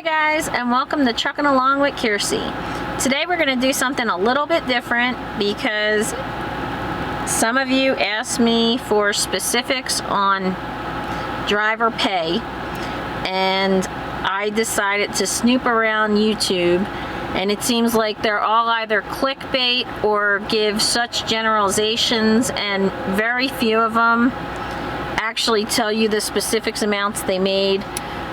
guys, and welcome to Trucking Along with Kiersey. Today we're going to do something a little bit different because some of you asked me for specifics on driver pay, and I decided to snoop around YouTube, and it seems like they're all either clickbait or give such generalizations, and very few of them actually tell you the specifics amounts they made.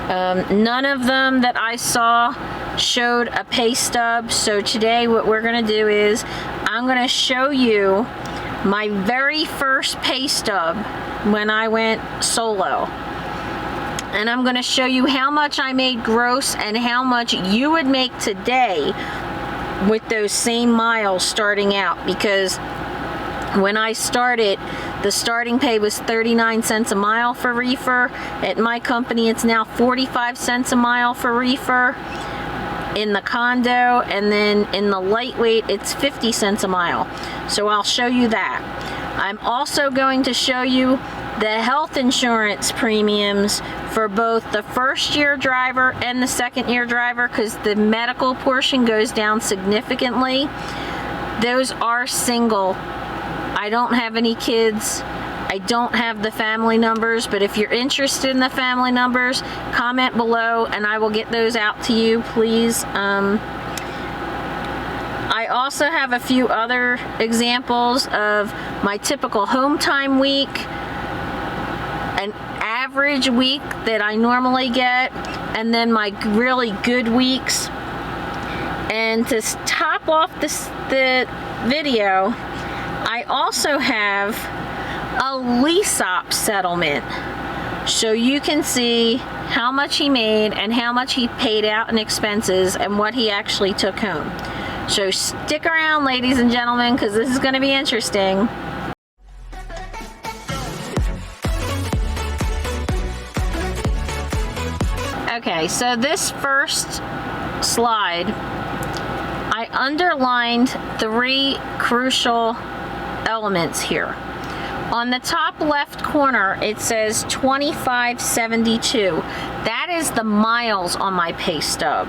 None of them that I saw showed a pay stub. So today what we're going to do is I'm going to show you my very first pay stub when I went solo. And I'm going to show you how much I made gross and how much you would make today with those same miles starting out. Because when I started, the starting pay was 39 cents a mile for reefer. At my company, it's now 45 cents a mile for reefer in the condo, and then in the lightweight, it's 50 cents a mile. So I'll show you that. I'm also going to show you the health insurance premiums for both the first year driver and the second year driver, because the medical portion goes down significantly. Those are single. I don't have any kids. I don't have the family numbers, but if you're interested in the family numbers, comment below and I will get those out to you, please. I also have a few other examples of my typical home time week, an average week that I normally get, and then my really good weeks. And to top off the video, I also have a lease op settlement, so you can see how much he made and how much he paid out in expenses and what he actually took home. So stick around, ladies and gentlemen, because this is going to be interesting. Okay, so this first slide, I underlined 3 crucial elements here. On the top left corner, it says 2572. That is the miles on my pay stub.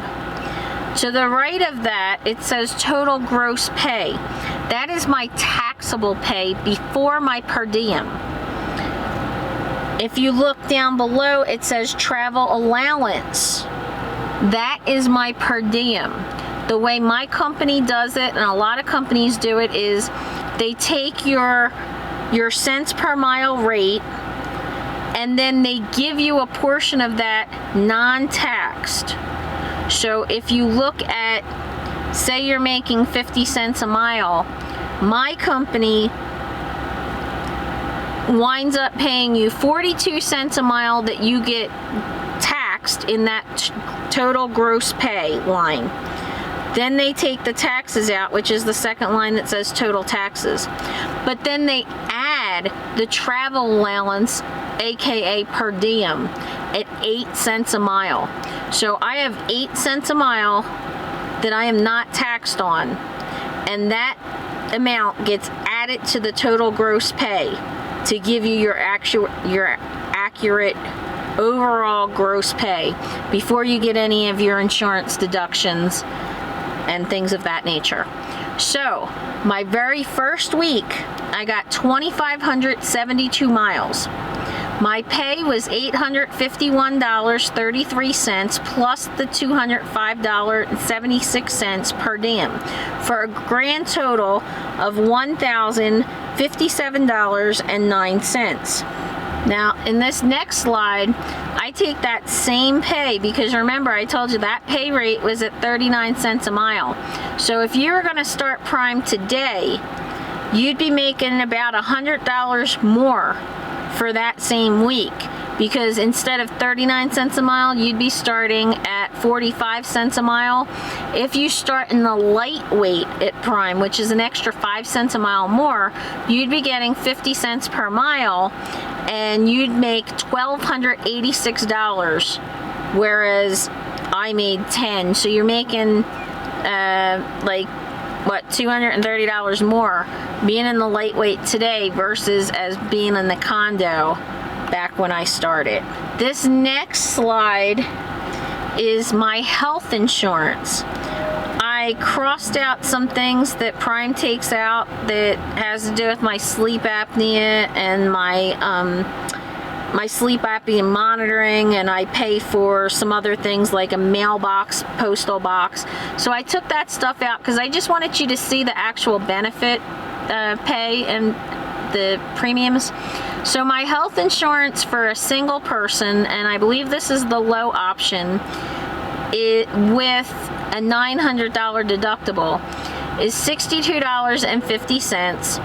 To the right of that, it says total gross pay. That is my taxable pay before my per diem. If you look down below, it says travel allowance. That is my per diem. The way my company does it, and a lot of companies do it, is they take your cents per mile rate, and then they give you a portion of that non-taxed. So if you look at, say you're making 50 cents a mile, my company winds up paying you 42 cents a mile that you get taxed in that total gross pay line. Then they take the taxes out, which is the second line that says total taxes. But then they add the travel allowance, aka per diem, at 8 cents a mile. So I have 8 cents a mile that I am not taxed on, and that amount gets added to the total gross pay to give you your accurate overall gross pay before you get any of your insurance deductions and things of that nature. So my very first week, I got 2,572 miles. My pay was $851.33 plus the $205.76 per diem, for a grand total of $1,057.09. Now, in this next slide, I take that same pay, because remember I told you that pay rate was at 39 cents a mile. So if you were going to start Prime today, you'd be making about $100 more for that same week, because instead of 39 cents a mile, you'd be starting at 45 cents a mile. If you start in the lightweight at Prime, which is an extra 5 cents a mile more, you'd be getting 50 cents per mile, and you'd make $1,286, whereas I made 10. So you're making like what, $230 more being in the lightweight today versus as being in the condo back when I started. This next slide is my health insurance. I crossed out some things that Prime takes out that has to do with my sleep apnea and my sleep apnea monitoring, and I pay for some other things like a mailbox, postal box. So I took that stuff out because I just wanted you to see the actual benefit pay and the premiums. So my health insurance for a single person, and I believe this is the low option, with a $900 deductible, is $62.50.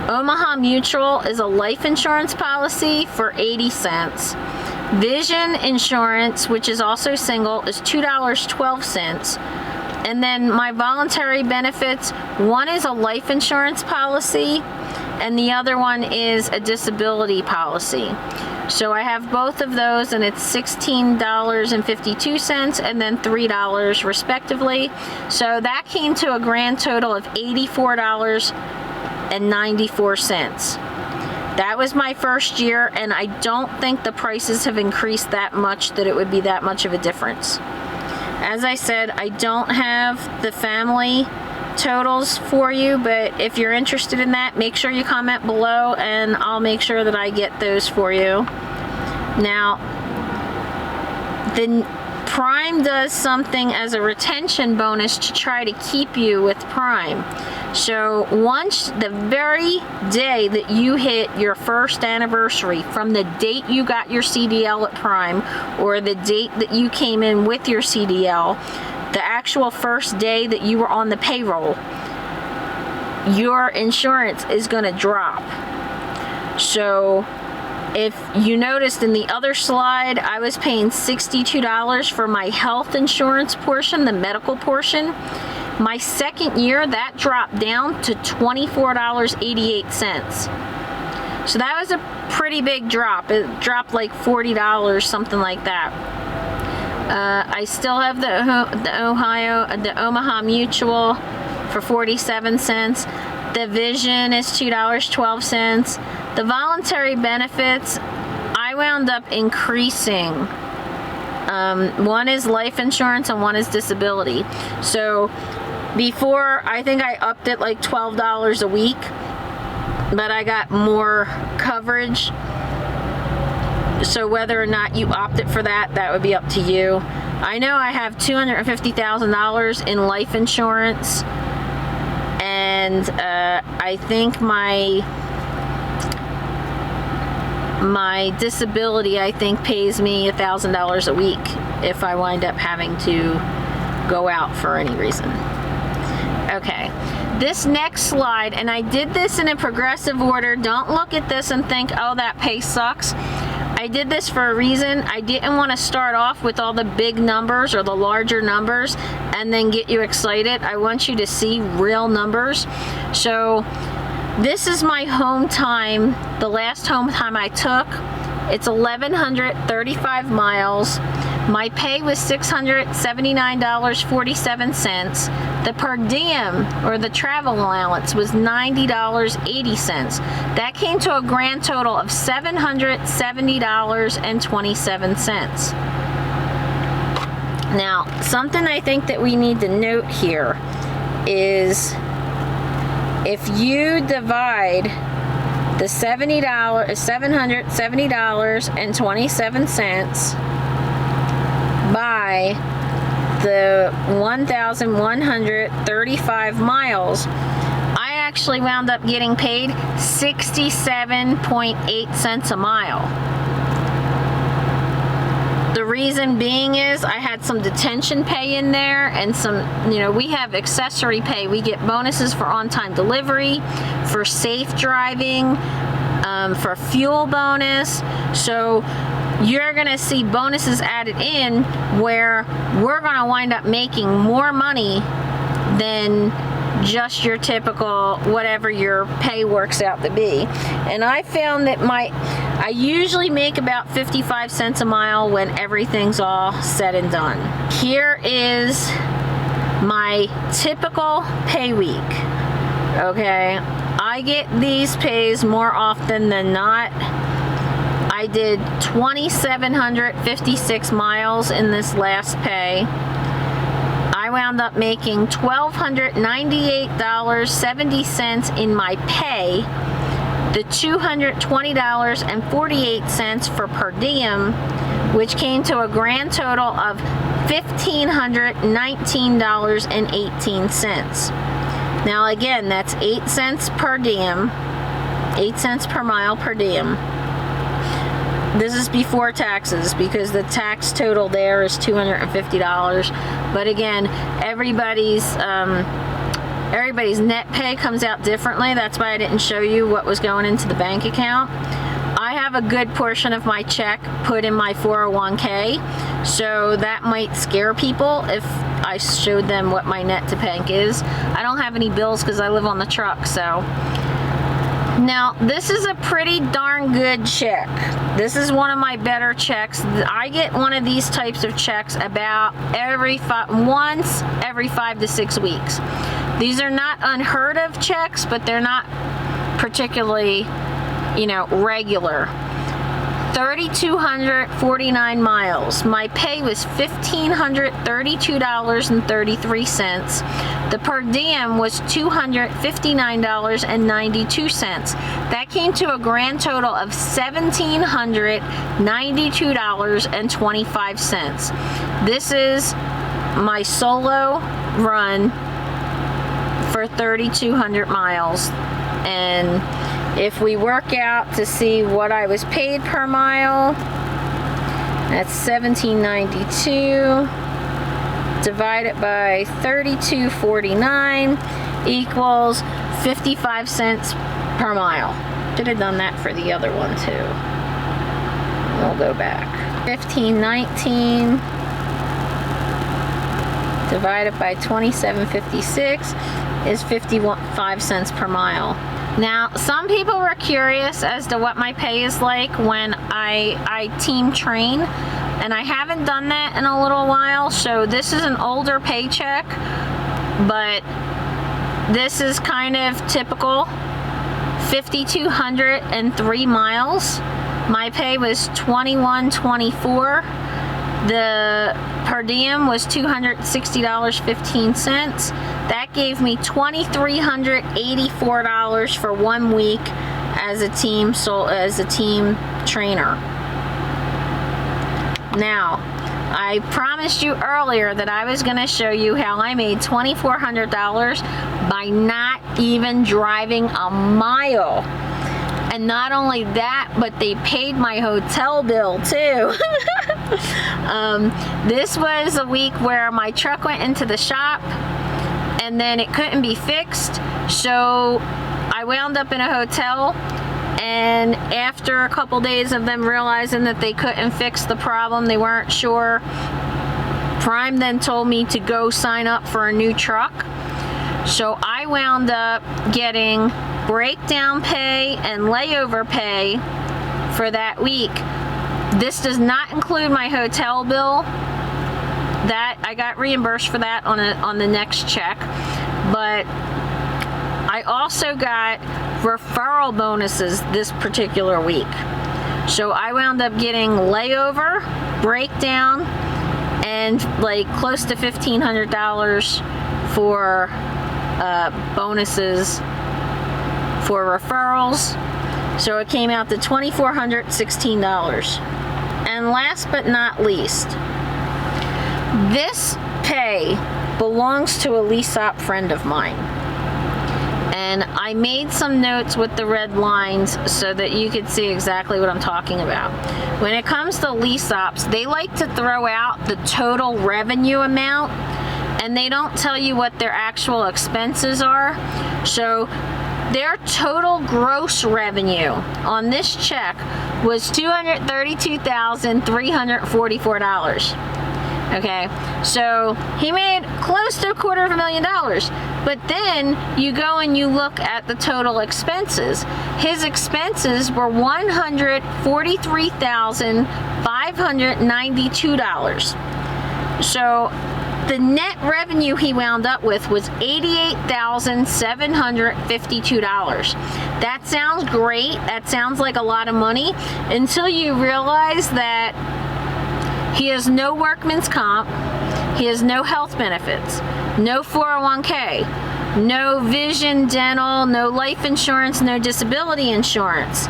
Omaha Mutual is a life insurance policy for 80 cents. Vision insurance, which is also single, is $2.12. And then my voluntary benefits, one is a life insurance policy and the other one is a disability policy. So I have both of those, and it's $16.52 and then $3 respectively. So that came to a grand total of $84.94. That was my first year, and I don't think the prices have increased that much that it would be that much of a difference. As I said, I don't have the family totals for you, but if you're interested in that, make sure you comment below and I'll make sure that I get those for you. Now, the Prime does something as a retention bonus to try to keep you with Prime. So once the very day that you hit your first anniversary from the date you got your CDL at Prime, or the date that you came in with your CDL, the actual first day that you were on the payroll, your insurance is going to drop. So if you noticed in the other slide, I was paying $62 for my health insurance portion, the medical portion. My second year, that dropped down to $24.88. So that was a pretty big drop. It dropped like $40, something like that. I still have the Omaha Mutual for 47 cents. The Vision is $2.12. The voluntary benefits, I wound up increasing. One is life insurance and one is disability. So before, I think I upped it like $12 a week, but I got more coverage. So whether or not you opted for that, that would be up to you. I know I have $250,000 in life insurance, and I think my disability, I think, pays me $1,000 a week if I wind up having to go out for any reason. Okay, this next slide, and I did this in a progressive order. Don't look at this and think, oh, that pay sucks. I did this for a reason. I didn't want to start off with all the big numbers or the larger numbers and then get you excited. I want you to see real numbers. So this is my home time, the last home time I took. It's 1,135 miles. My pay was $679.47. The per diem, or the travel allowance, was $90.80. That came to a grand total of $770.27. Now, something I think that we need to note here is if you divide the $770.27 by the 1,135 miles, I actually wound up getting paid 67.8 cents a mile. The reason being is I had some detention pay in there and some, we have accessory pay. We get bonuses for on-time delivery, for safe driving, for fuel bonus. So you're gonna see bonuses added in where we're gonna wind up making more money than just your typical whatever your pay works out to be. And I found that I usually make about 55 cents a mile when everything's all said and done. Here is my typical pay week. Okay, I get these pays more often than not. I I did 2,756 miles in this last pay. I wound up making $1,298.70 in my pay. The $220.48 for per diem, which came to a grand total of $1,519.18. Now again, that's 8 cents per diem, 8 cents per mile per diem. This is before taxes, because the tax total there is $250. But again, everybody's net pay comes out differently. That's why I didn't show you what was going into the bank account. I have a good portion of my check put in my 401k, so that might scare people if I showed them what my net to bank is. I don't have any bills because I live on the truck, so. Now, this is a pretty darn good check. This is one of my better checks. I get one of these types of checks about once every 5 to 6 weeks. These are not unheard of checks, but they're not particularly, regular. 3,249 miles. My pay was $1,532.33. The per diem was $259.92. That came to a grand total of $1,792.25. This is my solo run for 3,200 miles. And if we work out to see what I was paid per mile, that's $17.92 divided by 3,249 equals 55 cents per mile. Should have done that for the other one too. We'll go back. 15.19 divided by 27.56 is 55 cents per mile. Now, some people were curious as to what my pay is like when I team train, and I haven't done that in a little while, so this is an older paycheck, but this is kind of typical. 5,203 miles. My pay was $21.24. The per diem was $260.15. That gave me $2,384 for 1 week as a team trainer. Now, I promised you earlier that I was going to show you how I made $2,400 by not even driving a mile. And not only that, but they paid my hotel bill too. This was a week where my truck went into the shop and then it couldn't be fixed, so I wound up in a hotel, and after a couple days of them realizing that they couldn't fix the problem, they weren't sure, Prime then told me to go sign up for a new truck. So I wound up getting breakdown pay and layover pay for that week. This does not include my hotel bill. That I got reimbursed for that on the next check, but I also got referral bonuses this particular week. So I wound up getting layover, breakdown, and like close to $1,500 for bonuses for referrals. So it came out to $2,416. And last but not least, this pay belongs to a lease op friend of mine. And I made some notes with the red lines so that you could see exactly what I'm talking about. When it comes to lease ops, they like to throw out the total revenue amount, and they don't tell you what their actual expenses are. So their total gross revenue on this check was $232,344. Okay, so he made close to $250,000. But then you go and you look at the total expenses. His expenses were $143,592. So The net revenue he wound up with was $88,752. That sounds great. That sounds like a lot of money until you realize that he has no workman's comp, he has no health benefits, no 401k, no vision, dental, no life insurance, no disability insurance.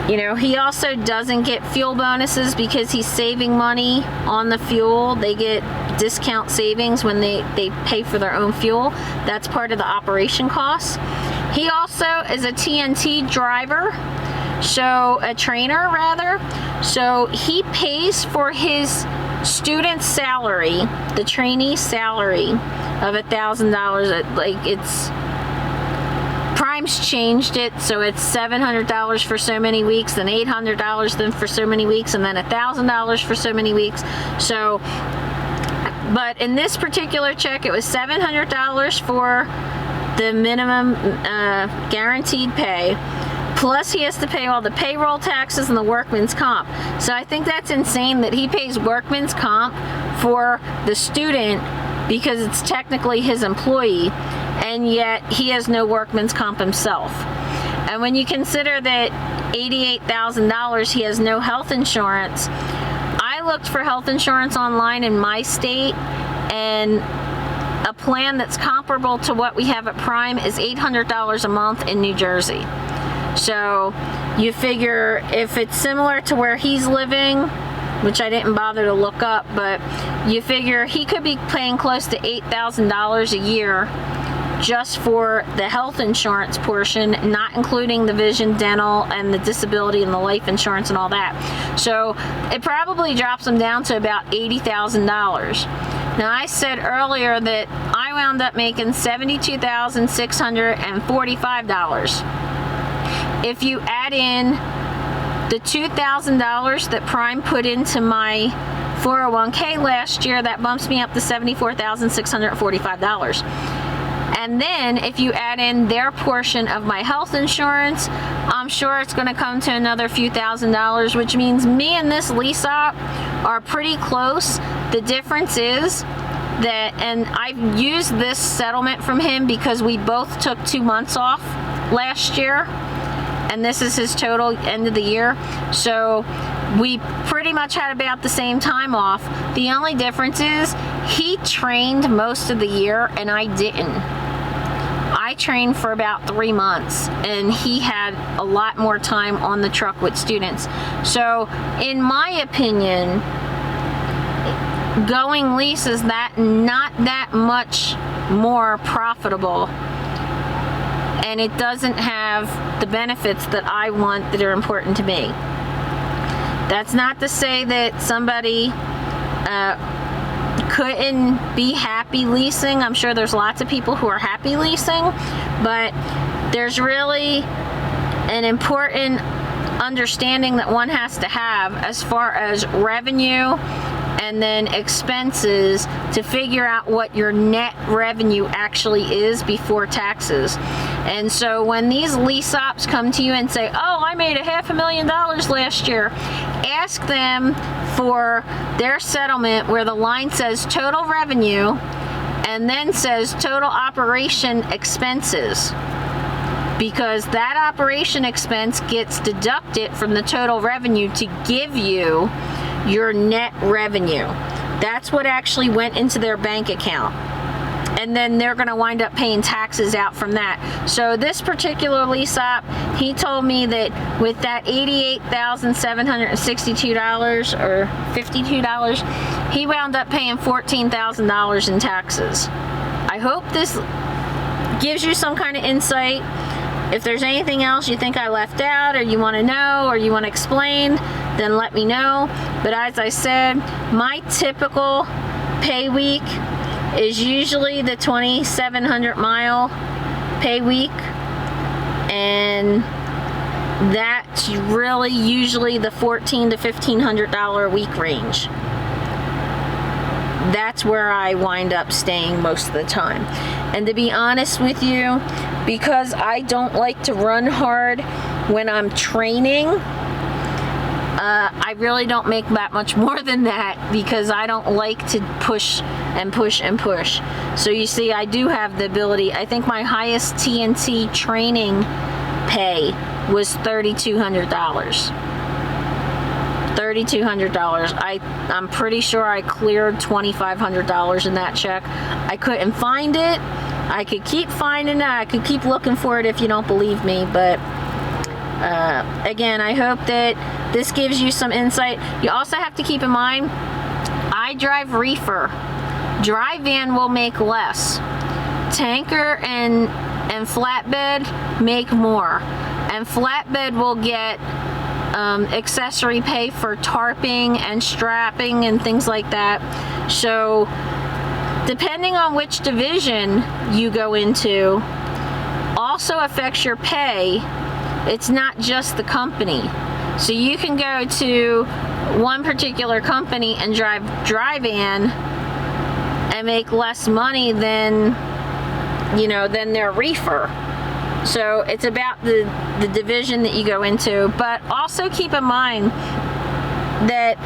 You know, he also doesn't get fuel bonuses because he's saving money on the fuel. They get discount savings when they pay for their own fuel. That's part of the operation costs. He also is a TNT driver, so a trainer rather. So he pays for his student's salary, the trainee salary of $1,000. Like, it's Prime's changed it, so it's $700 for so many weeks, then $800 then for so many weeks, and then $1,000 for so many weeks. So, but in this particular check, it was $700 for the minimum guaranteed pay. Plus he has to pay all the payroll taxes and the workman's comp. So I think that's insane that he pays workman's comp for the student because it's technically his employee, and yet he has no workman's comp himself. And when you consider that $88,000 he has no health insurance, I looked for health insurance online in my state, and a plan that's comparable to what we have at Prime is $800 a month in New Jersey. So you figure if it's similar to where he's living, which I didn't bother to look up, but you figure he could be paying close to $8,000 a year just for the health insurance portion, not including the vision, dental, and the disability and the life insurance and all that. So it probably drops him down to about $80,000. Now, I said earlier that I wound up making $72,645. If you add in the $2,000 that Prime put into my 401k last year, that bumps me up to $74,645. And then if you add in their portion of my health insurance, I'm sure it's going to come to another few $1,000s, which means me and this lease op are pretty close. The difference is that, and I've used this settlement from him because we both took 2 months off last year, and this is his total end of the year. So we pretty much had about the same time off. The only difference is he trained most of the year and I didn't. I trained for about 3 months and he had a lot more time on the truck with students. So in my opinion, going lease is not that much more profitable, and it doesn't have the benefits that I want that are important to me. That's not to say that somebody couldn't be happy leasing. I'm sure there's lots of people who are happy leasing, but there's really an important understanding that one has to have as far as revenue and then expenses to figure out what your net revenue actually is before taxes. And so when these lease ops come to you and say, oh, I made $500,000 last year, ask them for their settlement where the line says total revenue and then says total operation expenses, because that operation expense gets deducted from the total revenue to give you your net revenue. That's what actually went into their bank account. And then they're going to wind up paying taxes out from that. So this particular lease op, he told me that with that $88,762 or $52, he wound up paying $14,000 in taxes. I hope this gives you some kind of insight. If there's anything else you think I left out or you want to know or you want to explain, then let me know. But as I said, my typical pay week is usually the 2,700 mile pay week, and that's really usually the $1,400 to $1,500 a week range. That's where I wind up staying most of the time. And to be honest with you, because I don't like to run hard when I'm training, I really don't make that much more than that because I don't like to push and push and push. So you see, I do have the ability. I think my highest TNT training pay was $3,200. $3,200. I'm pretty sure I cleared $2,500 in that check. I couldn't find it. I could keep finding it. I could keep looking for it if you don't believe me, but again, I hope that this gives you some insight. You also have to keep in mind, I drive reefer. Dry van will make less. Tanker and flatbed make more. And flatbed will get accessory pay for tarping and strapping and things like that. So depending on which division you go into also affects your pay. It's not just the company. So you can go to one particular company and drive dry van and make less money than, you know, than their reefer. So it's about the division that you go into. But also keep in mind that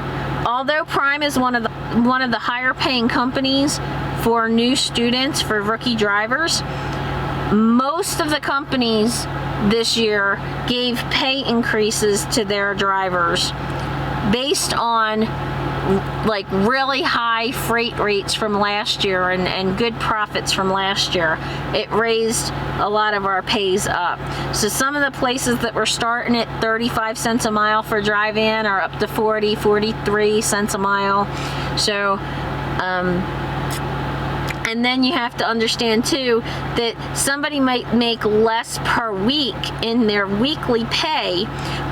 although Prime is one of the higher paying companies for new students, for rookie drivers, most of the companies this year gave pay increases to their drivers based on like really high freight rates from last year and good profits from last year. It raised a lot of our pays up. So some of the places that were starting at 35 cents a mile for dry van are up to 40, 43 cents a mile. So and then you have to understand too that somebody might make less per week in their weekly pay,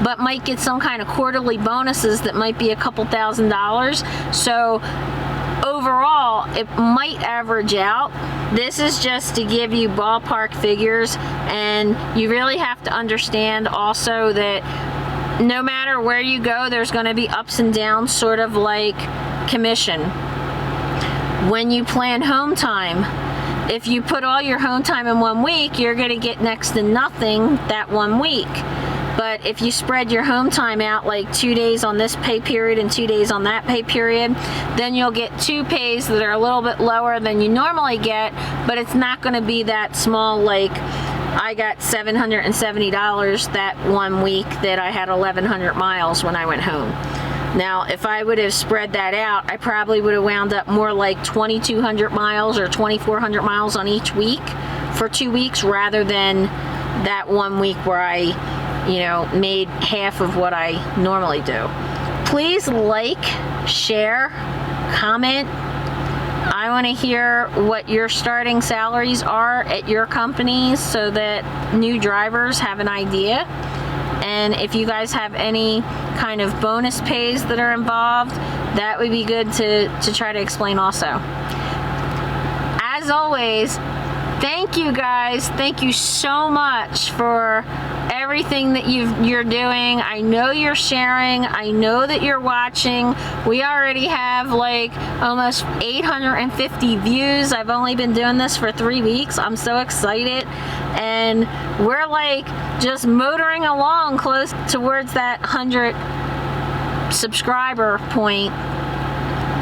but might get some kind of quarterly bonuses that might be a couple $1,000s. So overall, it might average out. This is just to give you ballpark figures, and you really have to understand also that no matter where you go, there's going to be ups and downs, sort of like commission. When you plan home time, if you put all your home time in 1 week, you're going to get next to nothing that 1 week. But if you spread your home time out like 2 days on this pay period and 2 days on that pay period, then you'll get 2 pays that are a little bit lower than you normally get, but it's not going to be that small. Like I got $770 that 1 week that I had 1,100 miles when I went home. Now, if I would have spread that out, I probably would have wound up more like 2,200 miles or 2,400 miles on each week for 2 weeks, rather than that 1 week where I, you know, made half of what I normally do. Please like, share, comment. I want to hear what your starting salaries are at your companies so that new drivers have an idea. And if you guys have any kind of bonus pays that are involved, that would be good to try to explain also. As always, thank you guys. Thank you so much for everything that you're doing. I know you're sharing. I know that you're watching. We already have like almost 850 views. I've only been doing this for 3 weeks. I'm so excited. And we're like just motoring along close towards that 100 subscriber point.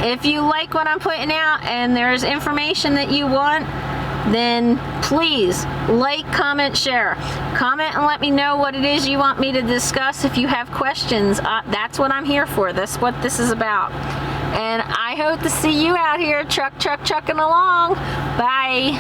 If you like what I'm putting out and there's information that you want, then please like, comment, share. Comment and let me know what it is you want me to discuss. If you have questions, that's what I'm here for. That's what this is about. And I hope to see you out here trucking along. Bye.